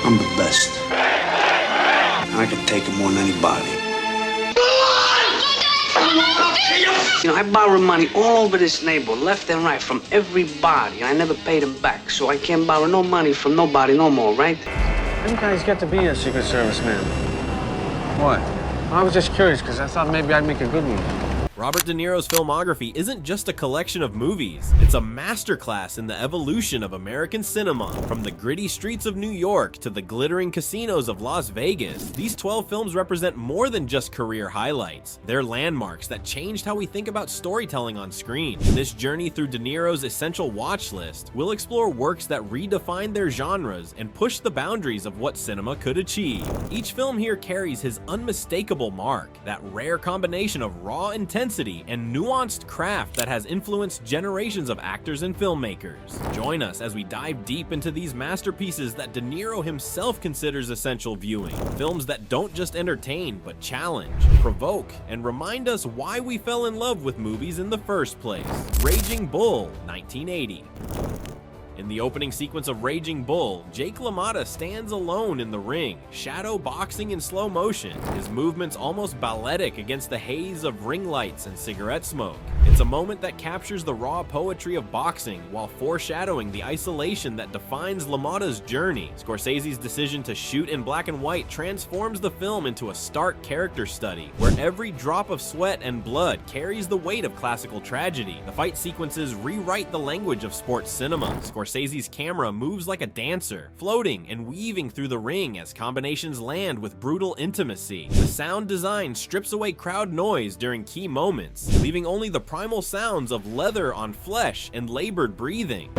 I'm the best. And I can take it more than anybody. You know, I borrow money all over this neighborhood, left and right, from everybody. I never paid them back, so I can't borrow no money from nobody no more, right? You guys get to be a Secret Service man. What? I was just curious, because I thought maybe I'd make a good one. Robert De Niro's filmography isn't just a collection of movies, it's a masterclass in the evolution of American cinema. From the gritty streets of New York to the glittering casinos of Las Vegas, these 12 films represent more than just career highlights. They're landmarks that changed how we think about storytelling on screen. In this journey through De Niro's essential watch list, we'll explore works that redefined their genres and push the boundaries of what cinema could achieve. Each film here carries his unmistakable mark, that rare combination of raw intensity and nuanced craft that has influenced generations of actors and filmmakers. Join us as we dive deep into these masterpieces that De Niro himself considers essential viewing. Films that don't just entertain, but challenge, provoke, and remind us why we fell in love with movies in the first place. Raging Bull, 1980. In the opening sequence of Raging Bull, Jake LaMotta stands alone in the ring, shadow boxing in slow motion, his movements almost balletic against the haze of ring lights and cigarette smoke. It's a moment that captures the raw poetry of boxing while foreshadowing the isolation that defines LaMotta's journey. Scorsese's decision to shoot in black and white transforms the film into a stark character study, where every drop of sweat and blood carries the weight of classical tragedy. The fight sequences rewrite the language of sports cinema. Scorsese's camera moves like a dancer, floating and weaving through the ring as combinations land with brutal intimacy. The sound design strips away crowd noise during key moments, leaving only the primal sounds of leather on flesh and labored breathing.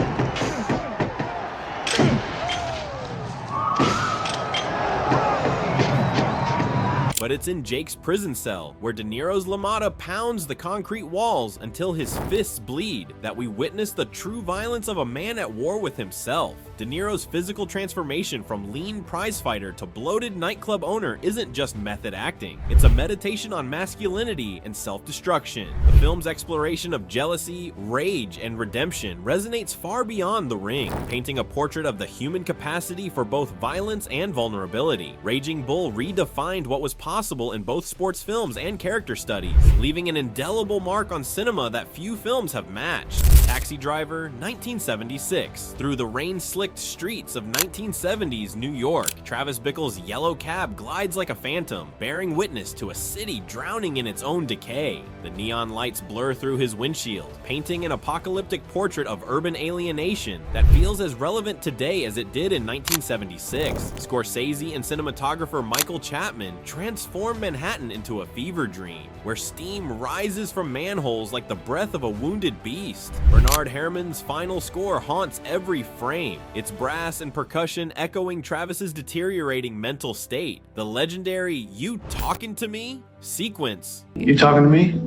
But it's in Jake's prison cell, where De Niro's LaMotta pounds the concrete walls until his fists bleed, that we witness the true violence of a man at war with himself. De Niro's physical transformation from lean prizefighter to bloated nightclub owner isn't just method acting. It's a meditation on masculinity and self-destruction. The film's exploration of jealousy, rage, and redemption resonates far beyond the ring, painting a portrait of the human capacity for both violence and vulnerability. Raging Bull redefined what was possible in both sports films and character studies, leaving an indelible mark on cinema that few films have matched. Taxi Driver, 1976. Through the rain-slicked streets of 1970s New York, Travis Bickle's yellow cab glides like a phantom, bearing witness to a city drowning in its own decay. The neon lights blur through his windshield, painting an apocalyptic portrait of urban alienation that feels as relevant today as it did in 1976. Scorsese and cinematographer Michael Chapman transform Manhattan into a fever dream, where steam rises from manholes like the breath of a wounded beast. Bernard Herrmann's final score haunts every frame, its brass and percussion echoing Travis's deteriorating mental state. The legendary "You Talking to Me" sequence, You talking to me?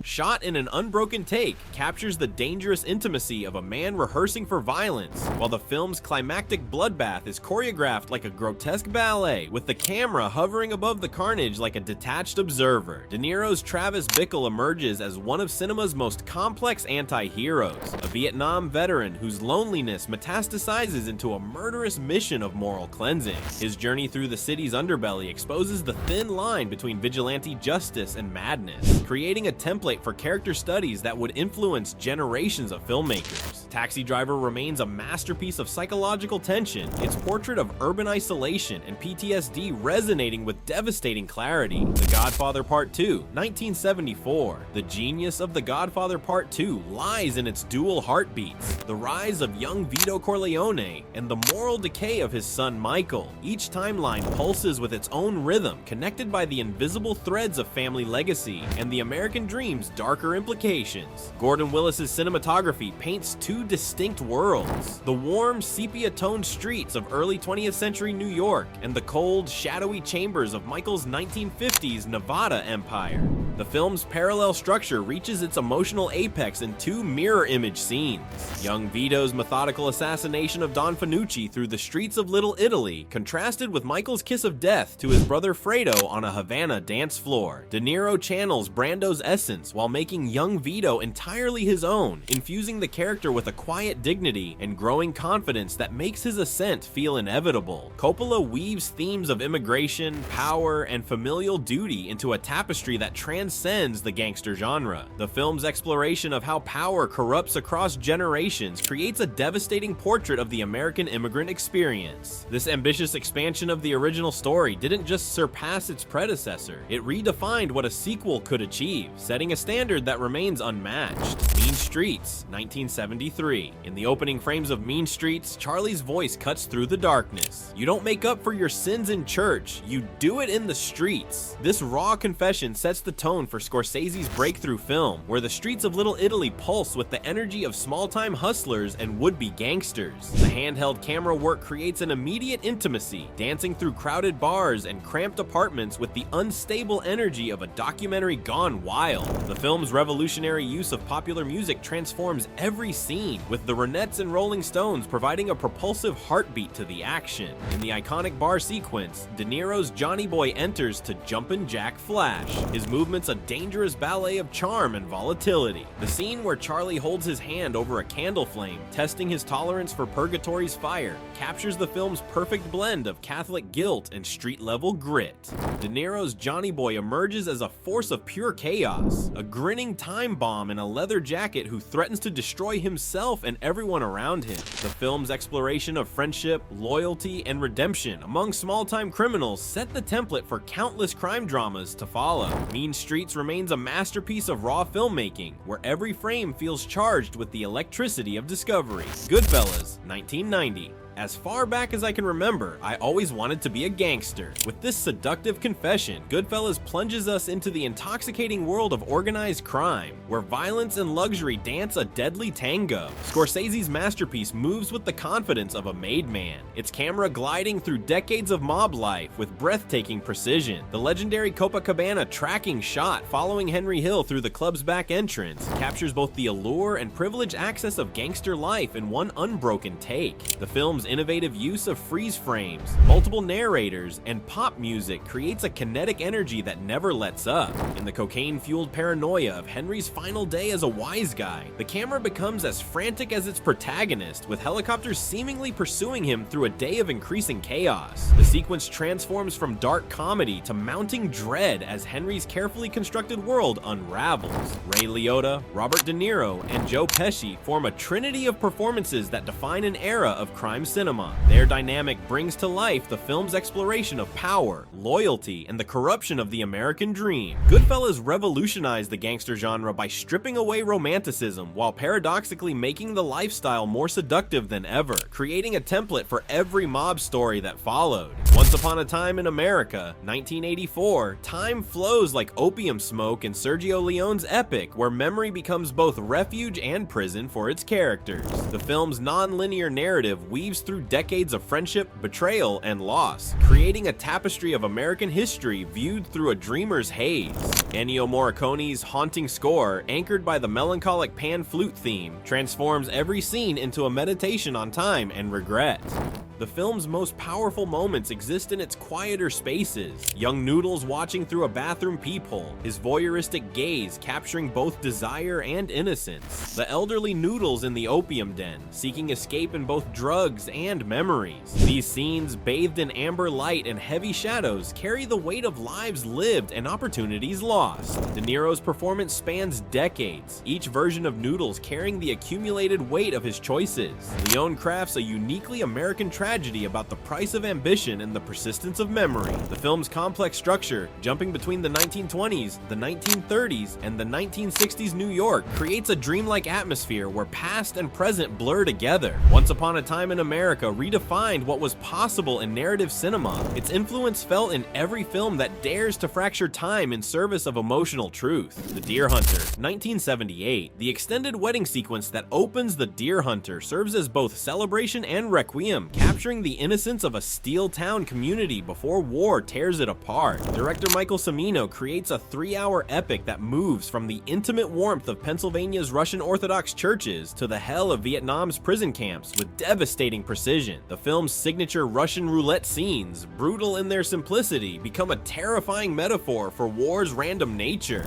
shot in an unbroken take, captures the dangerous intimacy of a man rehearsing for violence, while the film's climactic bloodbath is choreographed like a grotesque ballet, with the camera hovering above the carnage like a detached observer. De Niro's Travis Bickle emerges as one of cinema's most complex anti-heroes, a Vietnam veteran whose loneliness metastasizes into a murderous mission of moral cleansing. His journey through the city's underbelly exposes the thin line between vigilante justice and madness, creating a template for character studies that would influence generations of filmmakers. Taxi Driver remains a masterpiece of psychological tension, its portrait of urban isolation and PTSD resonating with devastating clarity. The Godfather Part 2, 1974. The genius of The Godfather Part 2 lies in its dual heartbeats, the rise of young Vito Corleone and the moral decay of his son Michael. Each timeline pulses with its own rhythm, connected by the invisible threads of family legacy and the American dream's darker implications. Gordon Willis's cinematography paints two distinct worlds: the warm, sepia-toned streets of early 20th century New York and the cold, shadowy chambers of Michael's 1950s Nevada empire. The film's parallel structure reaches its emotional apex in two mirror image scenes: young Vito's methodical assassination of Don Fanucci through the streets of Little Italy, contrasted with Michael's kiss of death to his brother Fredo on a Havana dance floor. De Niro channels Brando's essence while making young Vito entirely his own, infusing the character with a quiet dignity and growing confidence that makes his ascent feel inevitable. Coppola weaves themes of immigration, power, and familial duty into a tapestry that transcends the gangster genre. The film's exploration of how power corrupts across generations creates a devastating portrait of the American immigrant experience. This ambitious expansion of the original story didn't just surpass its predecessor, it redefined what a sequel could achieve, setting a standard that remains unmatched. Mean Streets, 1973. In the opening frames of Mean Streets, Charlie's voice cuts through the darkness. You don't make up for your sins in church, you do it in the streets. This raw confession sets the tone for Scorsese's breakthrough film, where the streets of Little Italy pulse with the energy of small-time hustlers and would-be gangsters. The handheld camera work creates an immediate intimacy, dancing through crowded bars and cramped apartments with the unstable energy of a documentary gone wild. The film's revolutionary use of popular music transforms every scene, with the Ronettes and Rolling Stones providing a propulsive heartbeat to the action. In the iconic bar sequence, De Niro's Johnny Boy enters to Jumpin' Jack Flash, his movements a dangerous ballet of charm and volatility. The scene where Charlie holds his hand over a candle flame, testing his tolerance for purgatory's fire, captures the film's perfect blend of Catholic guilt and street-level grit. De Niro's Johnny Boy emerges as a force of pure chaos, a grinning time bomb in a leather jacket who threatens to destroy himself and everyone around him. The film's exploration of friendship, loyalty, and redemption among small-time criminals set the template for countless crime dramas to follow. Mean Streets remains a masterpiece of raw filmmaking, where every frame feels charged with the electricity of discovery. Goodfellas, 1990. As far back as I can remember, I always wanted to be a gangster. With this seductive confession, Goodfellas plunges us into the intoxicating world of organized crime, where violence and luxury dance a deadly tango. Scorsese's masterpiece moves with the confidence of a made man, its camera gliding through decades of mob life with breathtaking precision. The legendary Copacabana tracking shot following Henry Hill through the club's back entrance captures both the allure and privileged access of gangster life in one unbroken take. The film's innovative use of freeze frames, multiple narrators, and pop music creates a kinetic energy that never lets up. In the cocaine-fueled paranoia of Henry's final day as a wise guy, the camera becomes as frantic as its protagonist, with helicopters seemingly pursuing him through a day of increasing chaos. The sequence transforms from dark comedy to mounting dread as Henry's carefully constructed world unravels. Ray Liotta, Robert De Niro, and Joe Pesci form a trinity of performances that define an era of crime cinema. Their dynamic brings to life the film's exploration of power, loyalty, and the corruption of the American dream. Goodfellas revolutionized the gangster genre by stripping away romanticism while paradoxically making the lifestyle more seductive than ever, creating a template for every mob story that followed. Once Upon a Time in America, 1984, time flows like opium smoke in Sergio Leone's epic, where memory becomes both refuge and prison for its characters. The film's non-linear narrative weaves through decades of friendship, betrayal, and loss, creating a tapestry of American history viewed through a dreamer's haze. Ennio Morricone's haunting score, anchored by the melancholic pan flute theme, transforms every scene into a meditation on time and regret. The film's most powerful moments exist in its quieter spaces. Young Noodles watching through a bathroom peephole, his voyeuristic gaze capturing both desire and innocence. The elderly Noodles in the opium den, seeking escape in both drugs and memories. These scenes, bathed in amber light and heavy shadows, carry the weight of lives lived and opportunities lost. De Niro's performance spans decades, each version of Noodles carrying the accumulated weight of his choices. Leone crafts a uniquely American tragedy about the price of ambition and the persistence of memory. The film's complex structure, jumping between the 1920s, the 1930s, and the 1960s New York, creates a dreamlike atmosphere where past and present blur together. Once Upon a Time in America redefined what was possible in narrative cinema, its influence felt in every film that dares to fracture time in service of emotional truth. The Deer Hunter, 1978. The extended wedding sequence that opens The Deer Hunter serves as both celebration and requiem, capturing the innocence of a steel town community before war tears it apart. Director Michael Cimino creates a 3-hour epic that moves from the intimate warmth of Pennsylvania's Russian Orthodox churches to the hell of Vietnam's prison camps with devastating precision. The film's signature Russian roulette scenes, brutal in their simplicity, become a terrifying metaphor for war's random nature.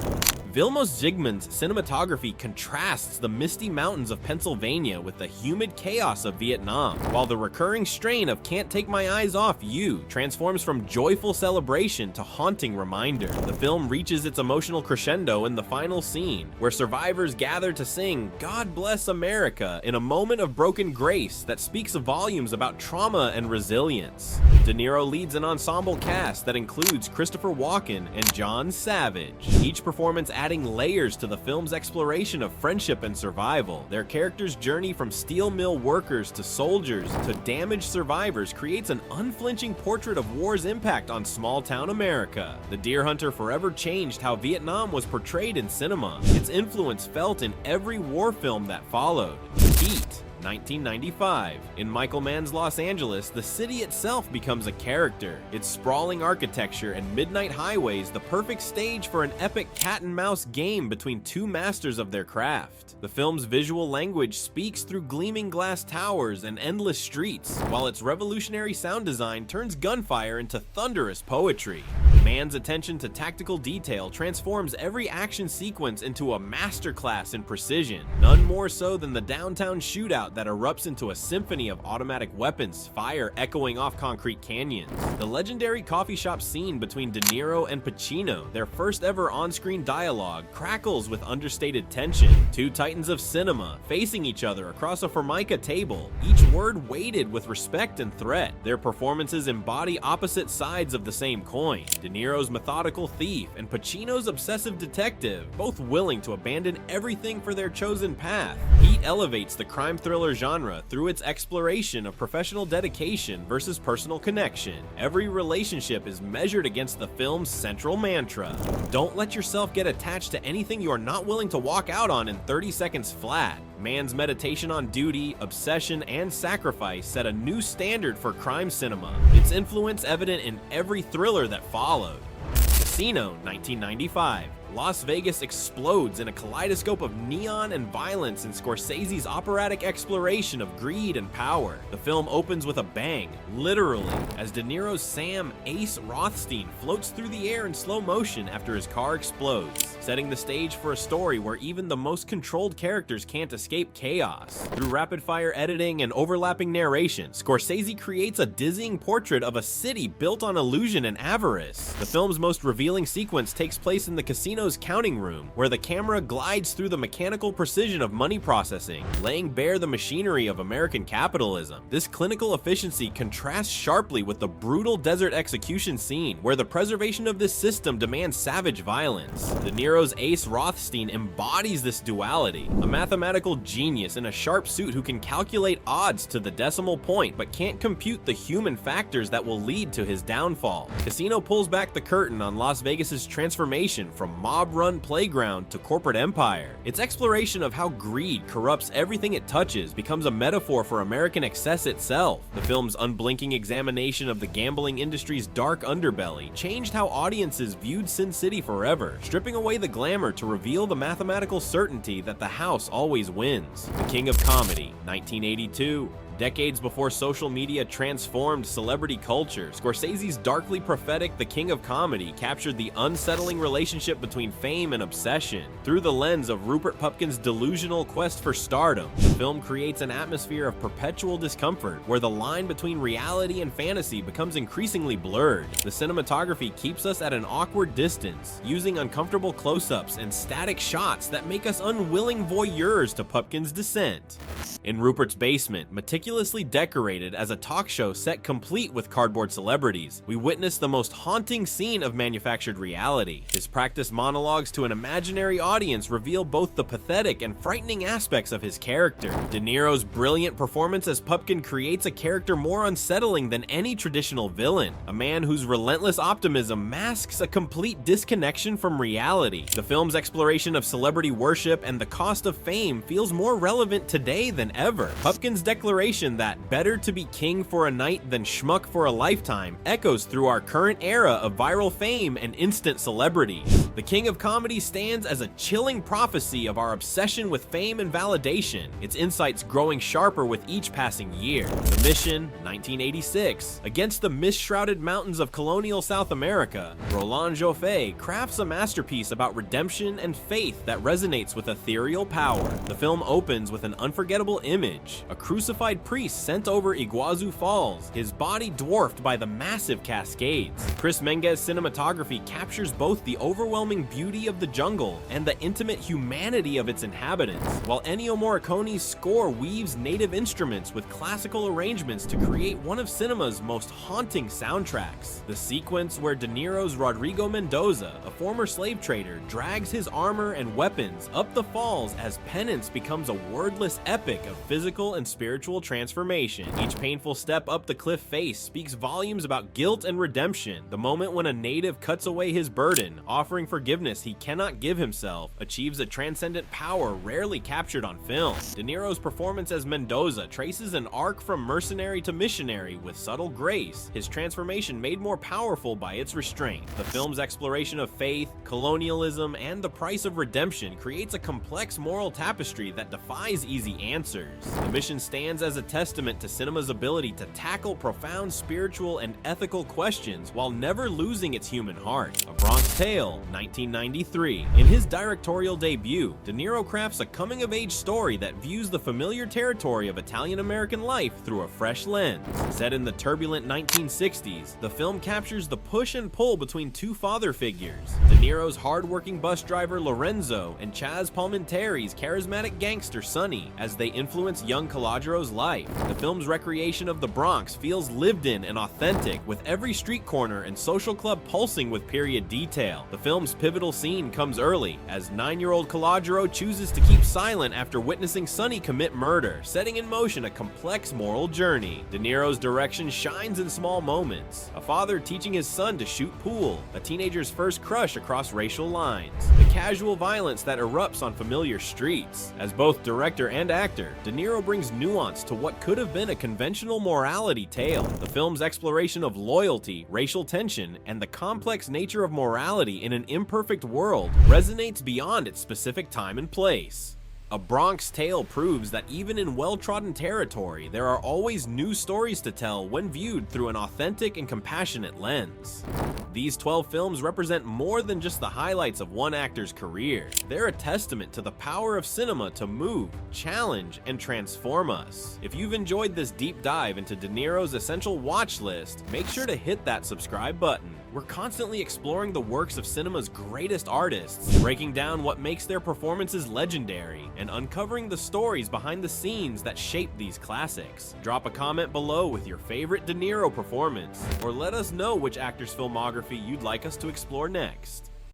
Vilmos Zsigmond's cinematography contrasts the misty mountains of Pennsylvania with the humid chaos of Vietnam, while the recurring strain of Can't Take My Eyes Off You transforms from joyful celebration to haunting reminder. The film reaches its emotional crescendo in the final scene, where survivors gather to sing God Bless America in a moment of broken grace that speaks volumes about trauma and resilience. De Niro leads an ensemble cast that includes Christopher Walken and John Savage, each performance adding layers to the film's exploration of friendship and survival. Their characters' journey from steel mill workers to soldiers to damaged survivors creates an unflinching portrait of war's impact on small-town America. The Deer Hunter forever changed how Vietnam was portrayed in cinema, its influence felt in every war film that followed. Heat, 1995. In Michael Mann's Los Angeles, the city itself becomes a character, its sprawling architecture and midnight highways the perfect stage for an epic cat-and-mouse game between two masters of their craft. The film's visual language speaks through gleaming glass towers and endless streets, while its revolutionary sound design turns gunfire into thunderous poetry. Mann's attention to tactical detail transforms every action sequence into a masterclass in precision, none more so than the downtown shootout that erupts into a symphony of automatic weapons, fire echoing off concrete canyons. The legendary coffee shop scene between De Niro and Pacino, their first ever on-screen dialogue, crackles with understated tension. Two titans of cinema facing each other across a Formica table, each word weighted with respect and threat. Their performances embody opposite sides of the same coin. De Niro's methodical thief and Pacino's obsessive detective, both willing to abandon everything for their chosen path. Heat elevates the crime thriller genre through its exploration of professional dedication versus personal connection. Every relationship is measured against the film's central mantra: don't let yourself get attached to anything you are not willing to walk out on in 30 seconds flat. Mann's meditation on duty, obsession, and sacrifice set a new standard for crime cinema, its influence evident in every thriller that followed. Casino, 1995. Las Vegas explodes in a kaleidoscope of neon and violence in Scorsese's operatic exploration of greed and power. The film opens with a bang, literally, as De Niro's Sam Ace Rothstein floats through the air in slow motion after his car explodes, setting the stage for a story where even the most controlled characters can't escape chaos. Through rapid-fire editing and overlapping narration, Scorsese creates a dizzying portrait of a city built on illusion and avarice. The film's most revealing sequence takes place in the casino's counting room, where the camera glides through the mechanical precision of money processing, laying bare the machinery of American capitalism. This clinical efficiency contrasts sharply with the brutal desert execution scene, where the preservation of this system demands savage violence. De Niro's Ace Rothstein embodies this duality, a mathematical genius in a sharp suit who can calculate odds to the decimal point but can't compute the human factors that will lead to his downfall. Casino pulls back the curtain on Las Vegas's transformation from mob-run playground to corporate empire. Its exploration of how greed corrupts everything it touches becomes a metaphor for American excess itself. The film's unblinking examination of the gambling industry's dark underbelly changed how audiences viewed Sin City forever, stripping away the glamour to reveal the mathematical certainty that the house always wins. The King of Comedy, 1982. Decades before social media transformed celebrity culture, Scorsese's darkly prophetic The King of Comedy captured the unsettling relationship between fame and obsession. Through the lens of Rupert Pupkin's delusional quest for stardom, the film creates an atmosphere of perpetual discomfort, where the line between reality and fantasy becomes increasingly blurred. The cinematography keeps us at an awkward distance, using uncomfortable close-ups and static shots that make us unwilling voyeurs to Pupkin's descent. In Rupert's basement, meticulously decorated as a talk show set complete with cardboard celebrities, we witness the most haunting scene of manufactured reality. His practiced monologues to an imaginary audience reveal both the pathetic and frightening aspects of his character. De Niro's brilliant performance as Pupkin creates a character more unsettling than any traditional villain, a man whose relentless optimism masks a complete disconnection from reality. The film's exploration of celebrity worship and the cost of fame feels more relevant today than ever. Pupkin's declaration that better to be king for a night than schmuck for a lifetime echoes through our current era of viral fame and instant celebrity. The king of comedy stands as a chilling prophecy of our obsession with fame and validation, its insights growing sharper with each passing year. The Mission, 1986. Against the mist-shrouded mountains of colonial South America, Roland Joffé crafts a masterpiece about redemption and faith that resonates with ethereal power. The film opens with an unforgettable image, a crucified priest sent over Iguazu Falls, his body dwarfed by the massive cascades. Chris Menges' cinematography captures both the overwhelming beauty of the jungle and the intimate humanity of its inhabitants, while Ennio Morricone's score weaves native instruments with classical arrangements to create one of cinema's most haunting soundtracks. The sequence where De Niro's Rodrigo Mendoza, a former slave trader, drags his armor and weapons up the falls as penance becomes a wordless epic of physical and spiritual transformation. Each painful step up the cliff face speaks volumes about guilt and redemption. The moment when a native cuts away his burden, offering forgiveness he cannot give himself, achieves a transcendent power rarely captured on film. De Niro's performance as Mendoza traces an arc from mercenary to missionary with subtle grace, his transformation made more powerful by its restraint. The film's exploration of faith, colonialism, and the price of redemption creates a complex moral tapestry that defies easy answers. The Mission stands as a testament to cinema's ability to tackle profound spiritual and ethical questions while never losing its human heart. A Bronx Tale, 1993. In his directorial debut, De Niro crafts a coming-of-age story that views the familiar territory of Italian-American life through a fresh lens. Set in the turbulent 1960s, the film captures the push and pull between two father figures, De Niro's hard-working bus driver Lorenzo and Chaz Palminteri's charismatic gangster Sonny, as they influence young Calagero's life. The film's recreation of the Bronx feels lived in and authentic, with every street corner and social club pulsing with period detail. The film's pivotal scene comes early, as 9-year-old Calagero chooses to keep silent after witnessing Sonny commit murder, setting in motion a complex moral journey. De Niro's direction shines in small moments. A father teaching his son to shoot pool, a teenager's first crush across racial lines, the casual violence that erupts on familiar streets. As both director and actor, De Niro brings nuance to what could have been a conventional morality tale. The film's exploration of loyalty, racial tension, and the complex nature of morality in an imperfect world resonates beyond its specific time and place. A Bronx Tale proves that even in well-trodden territory, there are always new stories to tell when viewed through an authentic and compassionate lens. These 12 films represent more than just the highlights of one actor's career. They're a testament to the power of cinema to move, challenge, and transform us. If you've enjoyed this deep dive into De Niro's essential watch list, make sure to hit that subscribe button. We're constantly exploring the works of cinema's greatest artists, breaking down what makes their performances legendary, and uncovering the stories behind the scenes that shape these classics. Drop a comment below with your favorite De Niro performance, or let us know which actor's filmography you'd like us to explore next.